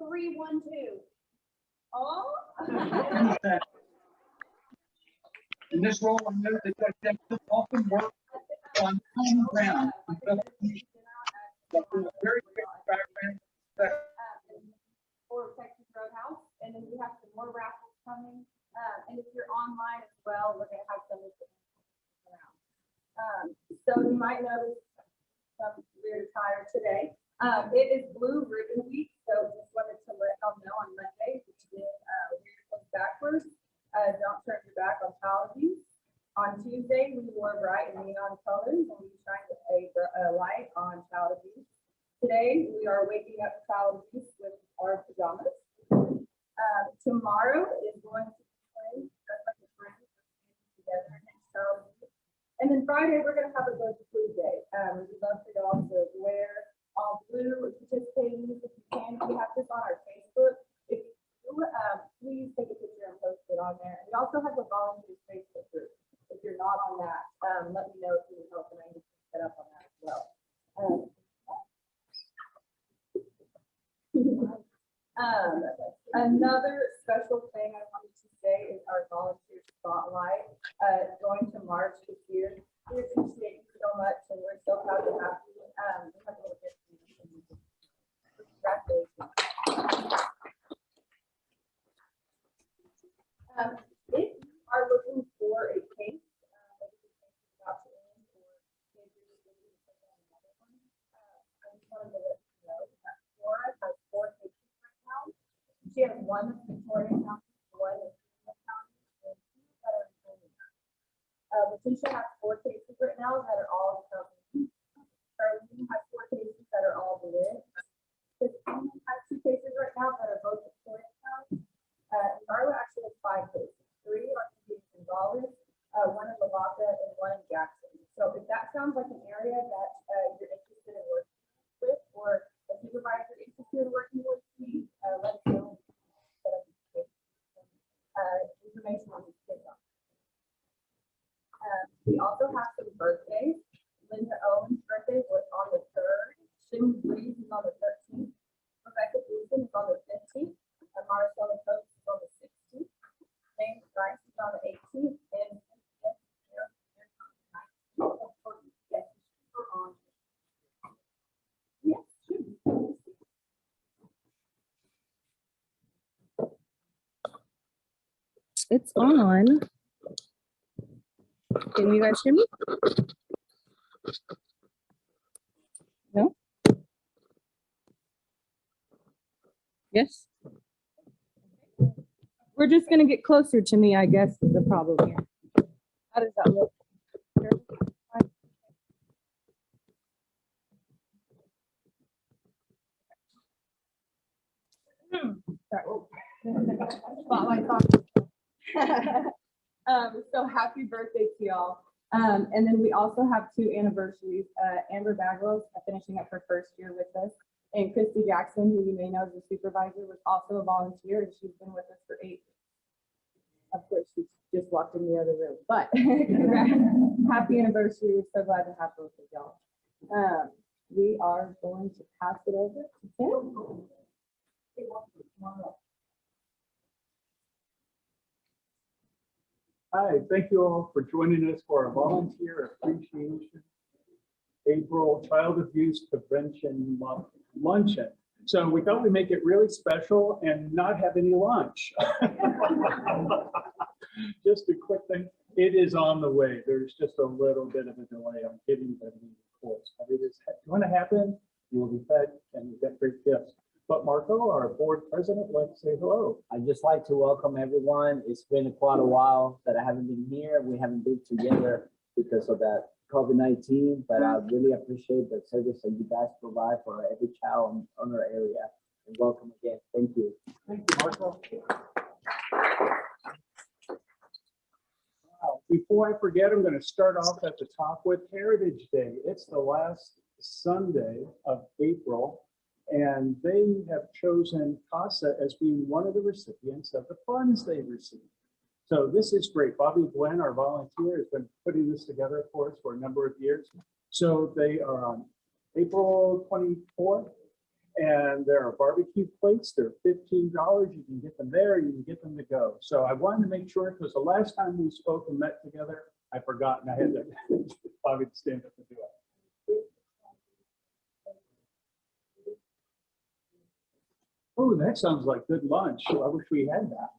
312. Oh. In this role, I know that I often work on common ground. Very quick background. For Texas Roadhouse, and then we have some more raffles coming. And if you're online as well, we're going to have some around. So you might notice some weird attire today. It is Blue Ribbon Week, so just wanted to let y'all know on Monday we did weird clothes backwards. Don't turn your back on child abuse. On Tuesday, we wore bright and neon colors, and we shined a light on child abuse. Today, we are waking up child abuse with our pajamas. Tomorrow is going to be playing just like a friend together next child abuse. And then Friday, we're going to have a go to food day. We'd love for y'all to wear all blue, participate in this if you can. We have this on our Facebook. If you please take a picture and post it on there. And we also have a volunteer Facebook group. If you're not on that, let me know if you need help and I need to set up on that as well. Another special thing I wanted to say is our volunteer spotlight going to March this year. We appreciate you so much and we're so proud to have you. We have a little bit of congratulations. If you are looking for a case, I just wanted to let you know that Flora has 4 cases right now. She has one that's Victoria County, one that's Sonoma County, and 2 that are in Sonoma. Letitia has 4 cases right now that are all in County. Charlene has 4 cases that are all within. Christine has 2 cases right now that are both Victoria County. Darla actually has 5 cases. 3 are in Gonzales, 1 in Lavaca, and 1 in Jackson. So if that sounds like an area that you're interested in working with, or a supervisor interested in working with, please let us know. Information on these kids. We also have some birthdays. Linda Owen's birthday was on the 3rd. Shim Breeze is on the 13th. Rebecca Gleason is on the 15th. Marcella Coates is on the 16th. James Rice is on the 18th. And yes, it's on. Can you guys hear me? No? Yes? We're just going to get closer to me, I guess, is the problem here. How does that look? Spotlight on. So happy birthday to y'all. And then we also have 2 anniversaries. Amber Bagwell's finishing up her 1st year with us. And Christy Jackson, who you may know as a supervisor, was also a volunteer, and she's been with us for 8 years. Of course, she's just walked in the other room, but happy anniversary. We're so glad to have both of y'all. We are going to pass it over to Tim. Hi, thank you all for joining us for our Volunteer Appreciation April Child Abuse Prevention Luncheon. So we thought we'd make it really special and not have any lunch. Just a quick thing, it is on the way. There's just a little bit of a delay on getting the reports, but it is going to happen. You will be fed and you get great gifts. But Marco, our board president, would like to say hello. I'd just like to welcome everyone. It's been quite a while that I haven't been here. We haven't been together because of that COVID-19, but I really appreciate the service that you guys provide for every child in our area. And welcome again. Thank you. Thank you, Marco. Wow. Before I forget, I'm going to start off at the top with Heritage Day. It's the last Sunday of April. And they have chosen CASA as being one of the recipients of the funds they received. So this is great. Bobby Glenn, our volunteer, has been putting this together for us for a number of years. So they are on April 24th. And there are barbecue plates. They're $15. You can get them there. You can get them to go. So I wanted to make sure, because the last time we spoke and met together, I forgot and I had to Bobby to stand up and do it. Oh, that sounds like good lunch. I wish we had that.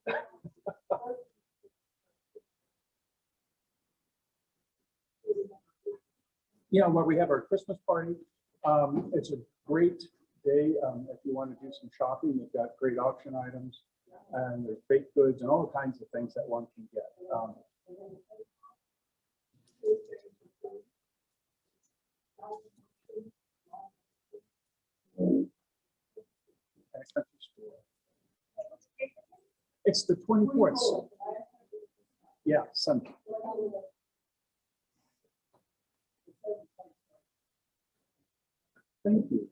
Yeah, where we have our Christmas party. It's a great day. If you want to do some shopping, we've got great auction items and there's baked goods and all kinds of things that one can get. It's the 24th. Yeah, Sunday. Thank you.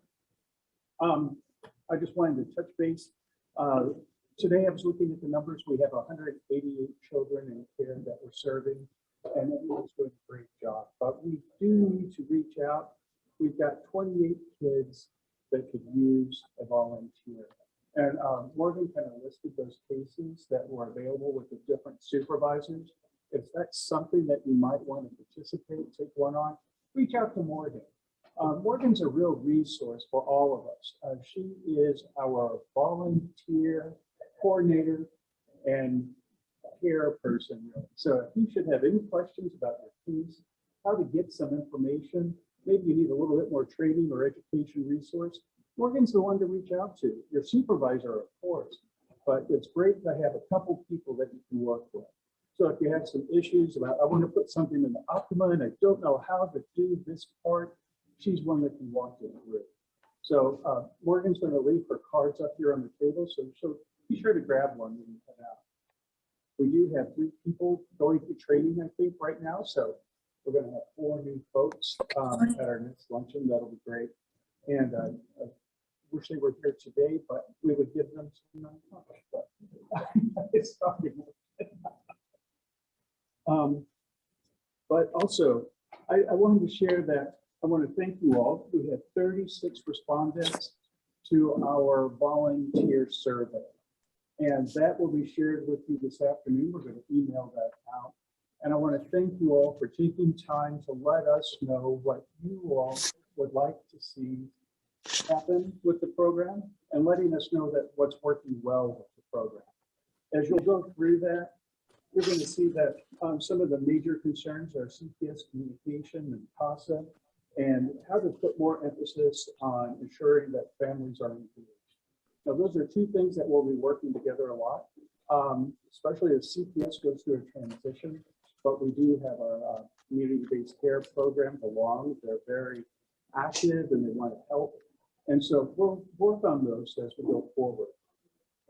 I just wanted to touch base. Today I was looking at the numbers. We have 188 children in care that we're serving, and everyone's doing a great job. But we do need to reach out. We've got 28 kids that could use a volunteer. And Morgan kind of listed those cases that were available with the different supervisors. If that's something that you might want to participate, take one on, reach out to Morgan. Morgan's a real resource for all of us. She is our volunteer coordinator and care person. Really. So if you should have any questions about your case, how to get some information, maybe you need a little bit more training or education resource, Morgan's the one to reach out to. Your supervisor, of course, but it's great to have a couple people that you can work with. So if you have some issues about, I want to put something in the Optima and I don't know how to do this part, she's one that can walk you through. So Morgan's going to leave her cards up here on the table, so be sure to grab one when you head out. We do have 3 people going through training, I think, right now. So we're going to have 4 new folks at our next luncheon. That'll be great. And I wish they were here today, but we would give them some non-profit, but it's starting. But also, I wanted to share that I want to thank you all. We had 36 respondents to our volunteer survey. And that will be shared with you this afternoon. We're going to email that out. And I want to thank you all for taking time to let us know what you all would like to see happen with the program and letting us know that what's working well with the program. As you'll go through that, you're going to see that some of the major concerns are CPS communication and CASA, and how to put more emphasis on ensuring that families are engaged. Now, those are 2 things that we'll be working together a lot, especially as CPS goes through a transition. But we do have our community-based care program belong. They're very active and they want to help. And so we'll work on those as we go forward.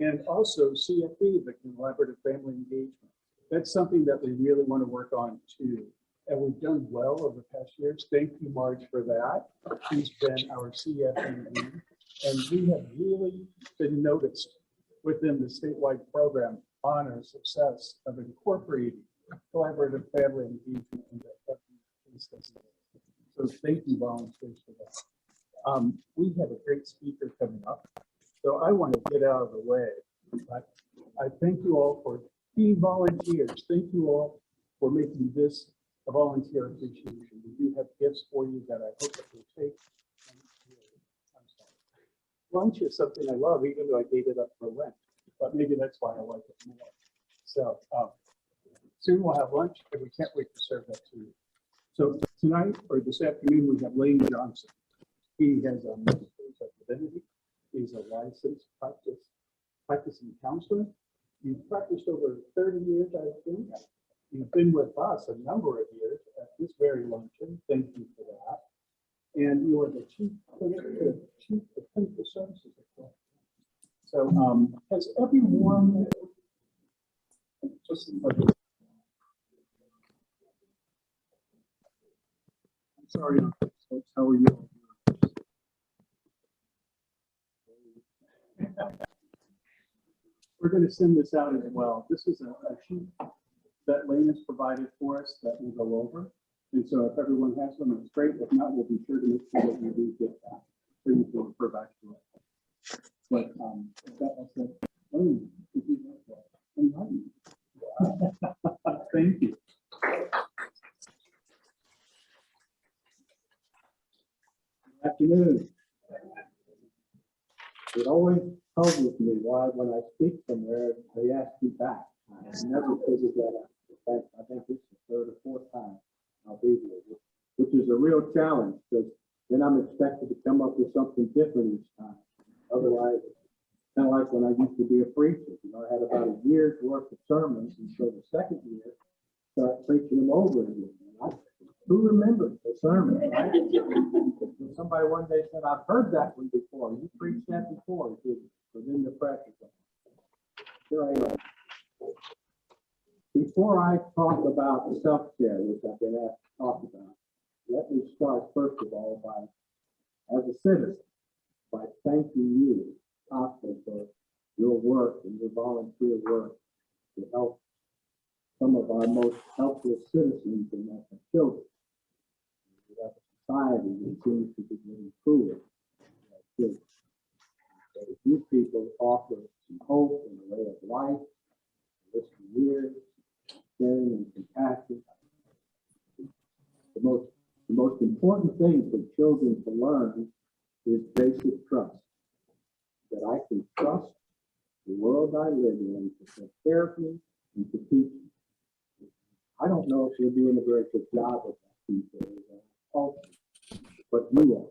And also CFE, the Collaborative Family Engagement. That's something that we really want to work on too. And we've done well over the past years. Thank you, Marge, for that. She's been our CFE. And we have really been noticed within the statewide program on our success of incorporating collaborative family engagement into every case that's there. So thank you, volunteers, for that. We have a great speaker coming up. So I want to get out of the way. But I thank you all for being volunteers. Thank you all for making this a volunteer appreciation. We do have gifts for you that I hope that you'll take. I'm sorry. Lunch is something I love, even though I gave it up for Lent, but maybe that's why I like it more. So soon we'll have lunch, and we can't wait to serve that to you. So tonight, or this afternoon, we have Lane Johnson. He has a master's of divinity. He's a licensed practicing counselor. You've practiced over 30 years, I think. You've been with us a number of years at this very luncheon. Thank you for that. And you are the chief of clinical services. So has everyone just I'm sorry, folks, how are you? We're going to send this out as well. This is a sheet that Lane has provided for us that we'll go over. And so if everyone has them, it's great. If not, we'll be sure to make sure that you do get that so you can refer back to it. But, I said, oh, this is enlightening. Thank you. Good afternoon. It always puzzles me why when I speak somewhere, they ask me back. I have never figured that out. In fact, I think this is the third or fourth time I'll be here, which is a real challenge because then I'm expected to come up with something different each time. Otherwise, kind of like when I used to be a preacher, I had about a year's worth of sermons, and so the second year, start preaching them over again. Who remembers the sermon, right? Somebody one day said, I've heard that one before. You preached that before, didn't you? Within the pressure. Here I am. Before I talk about self-care, which I've been asked to talk about, let me start first of all by, as a citizen, by thanking you, Tasha, for your work and your volunteer work to help some of our most helpless citizens and our children. We have a society that seems to be getting cruel. So you people offer some hope in the way of life, listening ears, caring and compassion. The most important thing for children to learn is basic trust. That I can trust the world I live in to take care of me and to teach me. I don't know if you're doing a very good job of that these days, but you are.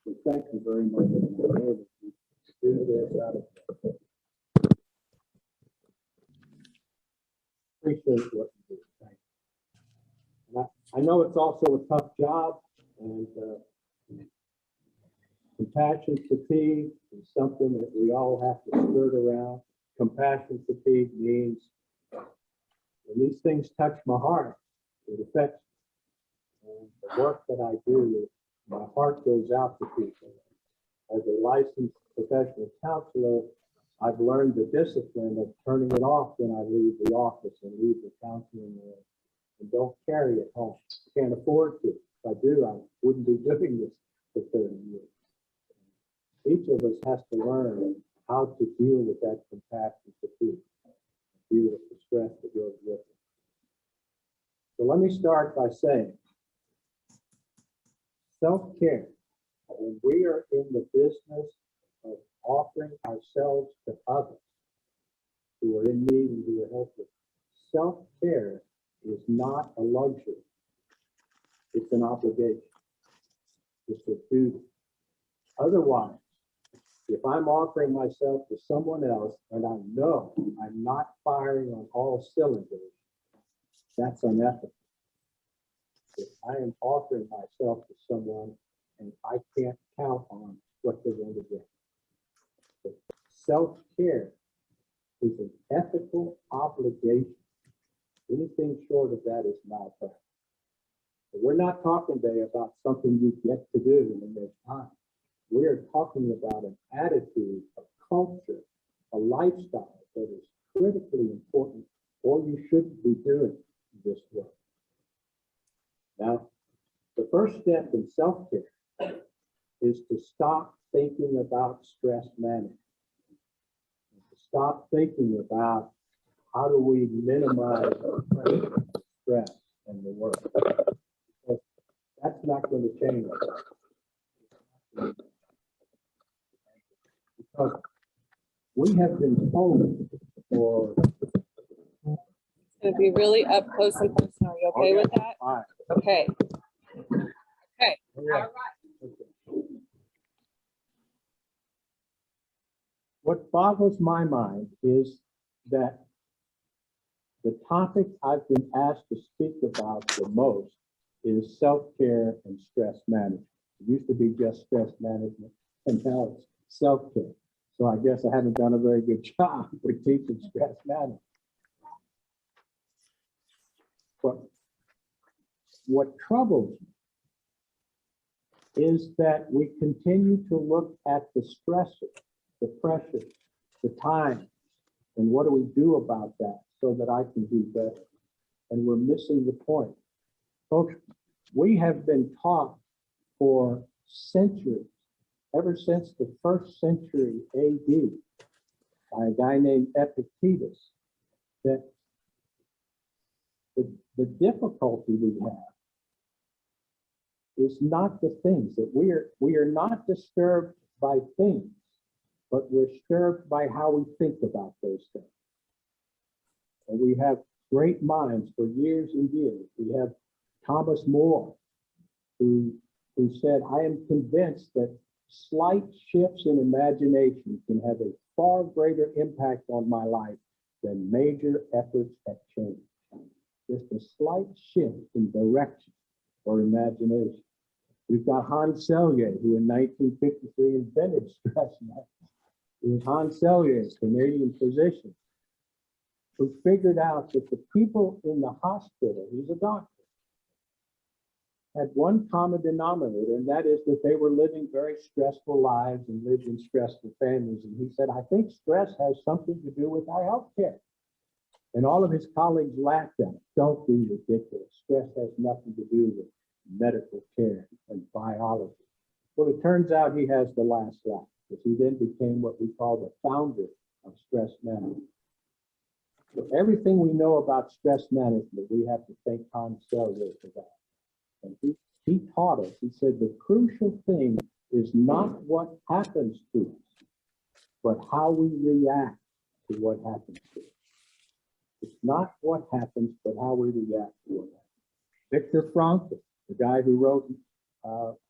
So thank you very much. I know that you do this out of appreciate what you do. Thank you. And I know it's also a tough job, and compassion fatigue is something that we all have to skirt around. Compassion fatigue means when these things touch my heart, it affects me. And the work that I do, my heart goes out to people. As a licensed professional counselor, I've learned the discipline of turning it off when I leave the office and leave the counseling room and don't carry it home. Can't afford to. If I do, I wouldn't be doing this for 30 years. Each of us has to learn how to deal with that compassion fatigue, deal with the stress that goes with it. So let me start by saying, self-care, when we are in the business of offering ourselves to others who are in need and who are helpless, self-care is not a luxury. It's an obligation. It's a duty. Otherwise, if I'm offering myself to someone else and I know I'm not firing on all cylinders, that's unethical. If I am offering myself to someone and I can't count on what they're going to get. So self-care is an ethical obligation. Anything short of that is malpractice. But we're not talking today about something you get to do when there's time. We're talking about an attitude, a culture, a lifestyle that is critically important, or you shouldn't be doing this work. Now, the first step in self-care is to stop thinking about stress management. To stop thinking about how do we minimize stress in the work. Because that's not going to change. Because we have been told for... It's going to be really up close and personal. Are you okay with that? All right. Okay. Okay. All right. What boggles my mind is that the topic I've been asked to speak about the most is self-care and stress management. It used to be just stress management, and now it's self-care. So I guess I haven't done a very good job with teaching stress management. But what troubles me is that we continue to look at the stresses, the pressures, the time, and what do we do about that so that I can do better? And we're missing the point. Folks, we have been taught for centuries ever since the 1st century AD by a guy named Epictetus, that the difficulty we have is not the things, that we are not disturbed by things, but we're disturbed by how we think about those things. And we have great minds for years and years. We have Thomas More, who said, I am convinced that slight shifts in imagination can have a far greater impact on my life than major efforts at change. Just a slight shift in direction or imagination. We've got Hans Selye, who in 1953 invented stress management. It was Hans Selye, a Canadian physician, who figured out that the people in the hospital, he's a doctor, had one common denominator, and that is that they were living very stressful lives and lived in stressful families. And he said, I think stress has something to do with our health care. And all of his colleagues laughed at it. Don't be ridiculous. Stress has nothing to do with medical care and biology. Well, it turns out he has the last laugh, because he then became what we call the founder of stress management. So everything we know about stress management, we have to thank Hans Selye for that. And he taught us, he said, the crucial thing is not what happens to us, but how we react to what happens to us. It's not what happens, but how we react to what happens. Viktor Frankl, the guy who wrote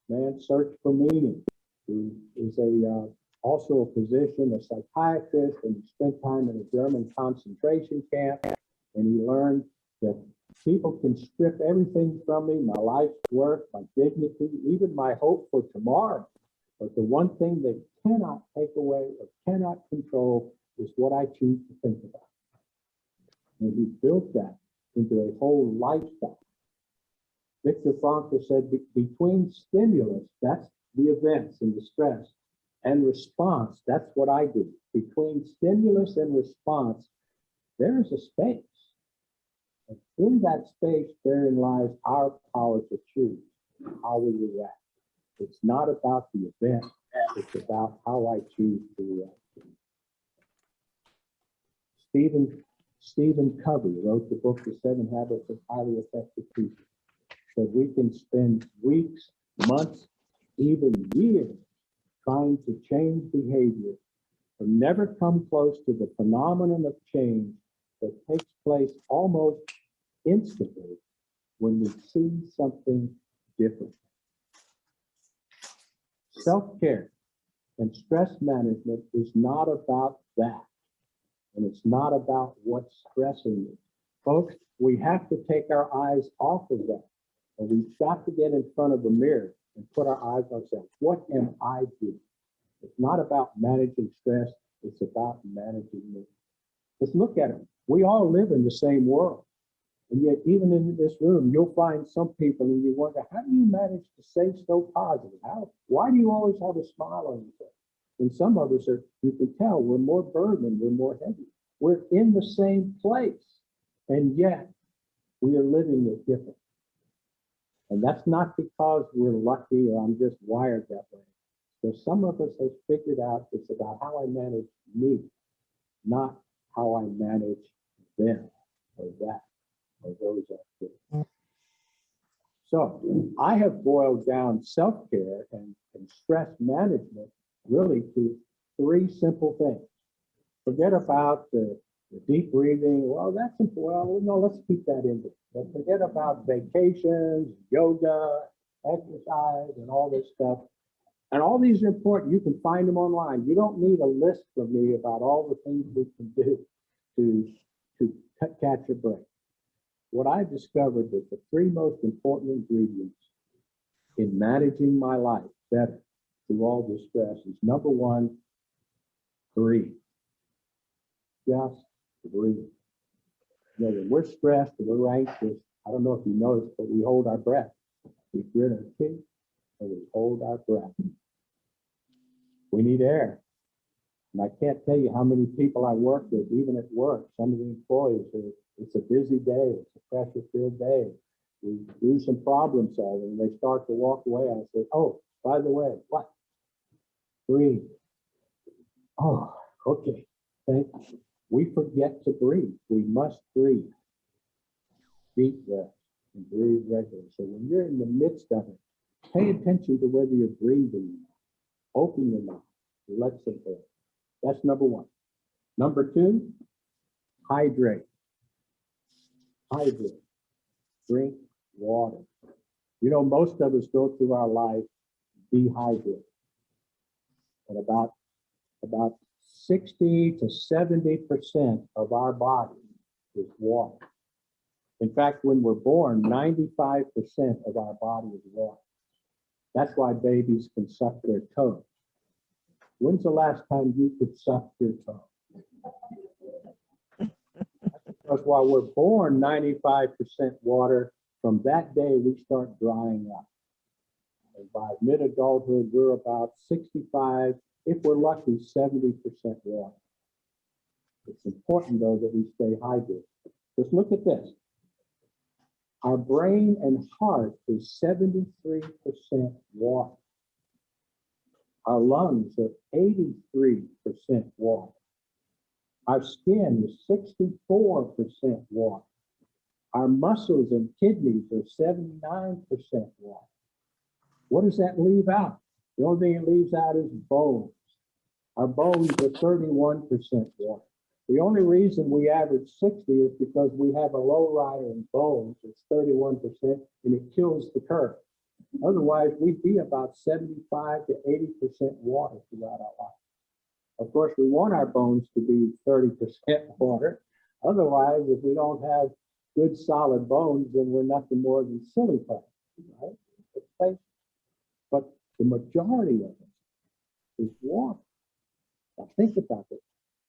Man's Search for Meaning, who is also a physician, a psychiatrist, and he spent time in a German concentration camp, and he learned that people can strip everything from me, my life's work, my dignity, even my hope for tomorrow. But the one thing they cannot take away or cannot control is what I choose to think about. And he built that into a whole lifestyle. Viktor Frankl said, between stimulus, that's the events and the stress, and response, that's what I do. Between stimulus and response, there's a space. And in that space, therein lies our power to choose how we react. It's not about the event, it's about how I choose to react. Stephen Covey wrote the book, The 7 Habits of Highly Effective People. That we can spend weeks, months, even years trying to change behavior, but never come close to the phenomenon of change that takes place almost instantly when we see something different. Self-care and stress management is not about that. And it's not about what's stressing you. Folks, we have to take our eyes off of that. And we've got to get in front of the mirror and put our eyes on ourselves. What am I doing? It's not about managing stress. It's about managing me. Let's look at it. We all live in the same world. And yet, even in this room, you'll find some people and you wonder, how do you manage to stay so positive? Why do you always have a smile on your face? And some of us you can tell, we're more burdened, we're more heavy. We're in the same place, and yet we are living it different. And that's not because we're lucky or I'm just wired that way. So some of us have figured out it's about how I manage me, not how I manage them or that or those activities. So I have boiled down self-care and stress management really to 3 simple things. Forget about the deep breathing. Well, that's important. Well, no, let's keep that in there. But forget about vacations, yoga, exercise, and all this stuff. And all these are important. You can find them online. You don't need a list from me about all the things we can do to catch a break. What I discovered that the 3 most important ingredients in managing my life better through all this stress is, number 1, breathe. Just breathe. You know, when we're stressed and we're anxious, I don't know if you noticed, but we hold our breath. We grit our teeth and we hold our breath. We need air. And I can't tell you how many people I work with, even at work, some of the employees, it's a busy day, it's a pressure-filled day. We do some problem solving, and they start to walk away, and I say, oh, by the way, what? breathe. Oh, okay. We forget to breathe. We must breathe. Deep breath and breathe regularly. So when you're in the midst of it, pay attention to whether you're breathing. Open your mouth. Let's it go. That's number one. Number two, hydrate. Hydrate. Drink water. You know, most of us go through our life dehydrated. And about 60 to 70% of our body is water. In fact, when we're born, 95% of our body is water. That's why babies can suck their toes. When's the last time you could suck your toe? Because while we're born 95% water, from that day we start drying up. And by mid-adulthood, we're about 65, if we're lucky, 70% water. It's important, though, that we stay hydrated. Just look at this. Our brain and heart is 73% water. Our lungs are 83% water. Our skin is 64% water. Our muscles and kidneys are 79% water. What does that leave out? The only thing it leaves out is bones. Our bones are 31% water. The only reason we average 60 is because we have a low rider in bones. It's 31%, and it kills the curve. Otherwise, we'd be about 75 to 80% water throughout our life. Of course, we want our bones to be 30% water. Otherwise, if we don't have good solid bones, then we're nothing more than silly putty, right? But the majority of it is water. Now think about it.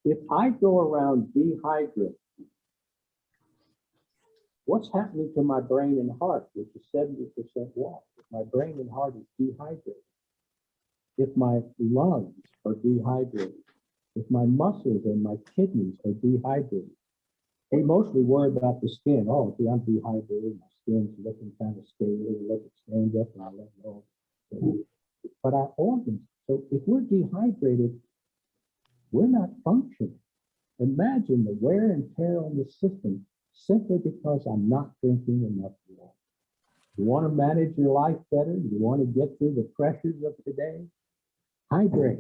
If I go around dehydrated, what's happening to my brain and heart, which is 70% water? If my brain and heart is dehydrated, if my lungs are dehydrated, if my muscles and my kidneys are dehydrated, we mostly worry about the skin. Oh, see, I'm dehydrated, my skin's looking kind of scaly, let it stand up and I let go. But our organs, so if we're dehydrated, we're not functioning. Imagine the wear and tear on the system simply because I'm not drinking enough water. You want to manage your life better? You want to get through the pressures of today? Hydrate.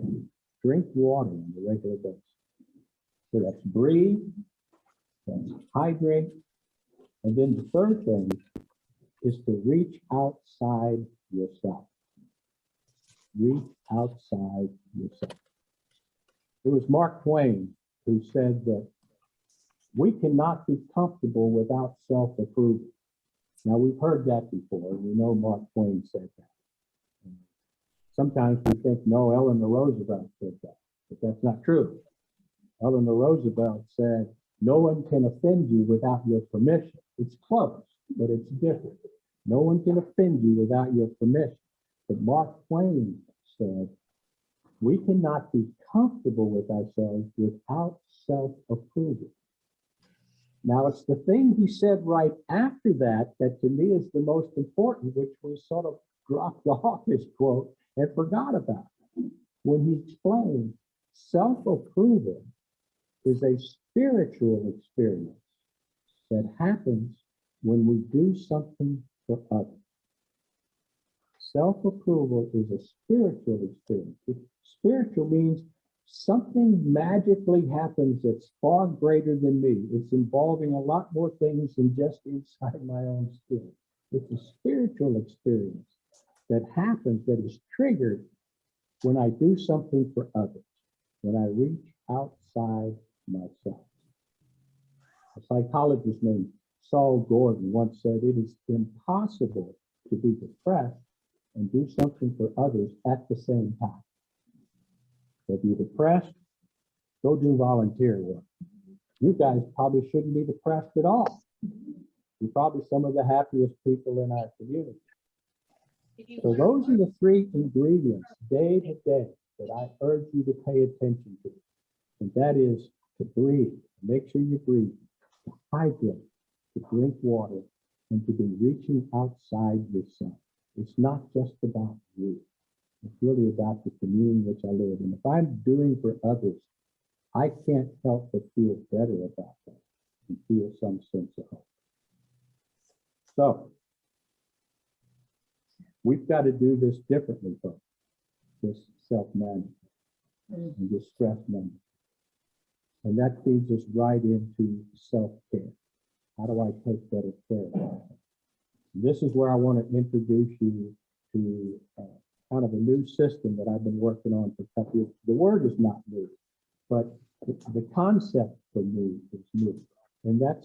Drink water on a regular basis. So that's breathe, that's hydrate. And then the third thing is to reach outside yourself. Reach outside yourself. It was Mark Twain who said that we cannot be comfortable without self-approval. Now, we've heard that before. We know Mark Twain said that. Sometimes we think, no, Eleanor Roosevelt said that, but that's not true. Eleanor Roosevelt said, no one can offend you without your permission. It's close, but it's different. No one can offend you without your permission. But Mark Twain said, we cannot be comfortable with ourselves without self-approval. Now, it's the thing he said right after that that to me is the most important, which we sort of dropped off his quote and forgot about. When he explained, self-approval is a spiritual experience that happens when we do something for others. Self-approval is a spiritual experience. Spiritual means something magically happens that's far greater than me. It's involving a lot more things than just inside my own skin. It's a spiritual experience that happens, that is triggered when I do something for others, when I reach outside myself. A psychologist named Saul Gordon once said, it is impossible to be depressed and do something for others at the same time. So if you're depressed, go do volunteer work. You guys probably shouldn't be depressed at all. You're probably some of the happiest people in our community. So those are the three ingredients day to day that I urge you to pay attention to. And that is to breathe, make sure you breathe, to hydrate, to drink water, and to be reaching outside yourself. It's not just about you. It's really about the community in which I live. And if I'm doing for others, I can't help but feel better about that and feel some sense of hope. So we've got to do this differently, folks. This self-management and this stress management. And that feeds us right into self-care. How do I take better care of myself? This is where I want to introduce you to kind of a new system that I've been working on for a couple years. The word is not new, but the concept for me is new. And that's